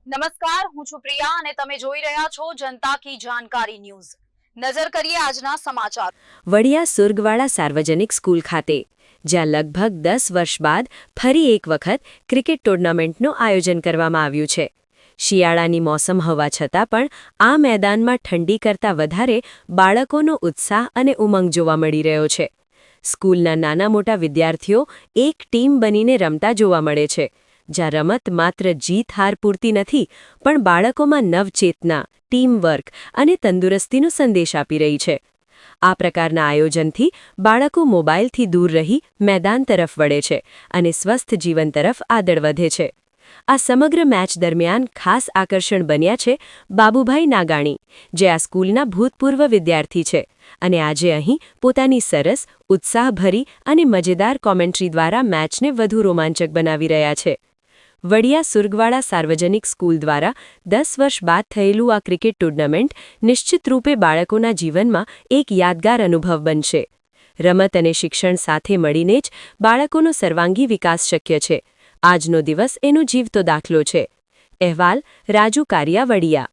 નમસ્કાર, હું છું પ્રિયા અને તમે જોઈ રહ્યા છો જનતા કી જાણકારી ન્યૂઝ। નજર કરીએ આજના સમાચાર। વડિયા સુરગવાડા સાર્વજનિક સ્કૂલ ખાતે, જ્યાં લગભગ 10 વર્ષ બાદ ફરી એક વખત ક્રિકેટ ટુર્નામેન્ટનું આયોજન કરવામાં આવ્યું છે। શિયાળાની મોસમ હોવા છતાં પણ આ મેદાનમાં ઠંડી કરતાં વધારે બાળકોનો ઉત્સાહ અને ઉમંગ જોવા મળી રહ્યો છે। સ્કૂલના નાના મોટા વિદ્યાર્થીઓ એક ટીમ બનીને રમતા જોવા મળે છે, જ્યાં રમત માત્ર જીત હાર પૂરતી નથી, પણ બાળકોમાં નવચેતના, ટીમવર્ક અને તંદુરસ્તીનો સંદેશ આપી રહી છે। આ પ્રકારના આયોજનથી બાળકો મોબાઈલથી દૂર રહી મેદાન તરફ વળે છે અને સ્વસ્થ જીવન તરફ આગળ વધે છે। આ સમગ્ર મેચ દરમિયાન ખાસ આકર્ષણ બન્યા છે બાબુભાઈ નાગાણી, જે આ સ્કૂલના ભૂતપૂર્વ વિદ્યાર્થી છે અને આજે અહીં પોતાની સરસ, ઉત્સાહભરી અને મજેદાર કોમેન્ટ્રી દ્વારા મેચને વધુ રોમાંચક બનાવી રહ્યા છે। વડિયા સુરગવાડા સાર્વજનિક સ્કૂલ દ્વારા 10 વર્ષ બાદ થયેલું આ ક્રિકેટ ટુર્નામેન્ટ નિશ્ચિત રૂપે બાળકોના જીવનમાં એક યાદગાર અનુભવ બનશે। રમત અને શિક્ષણ સાથે મળીને જ બાળકોનો સર્વાંગી વિકાસ શક્ય છે। આજનો દિવસ એનો જીવતો દાખલો છે। અહેવાલ રાજુ કારિયા, વડિયા।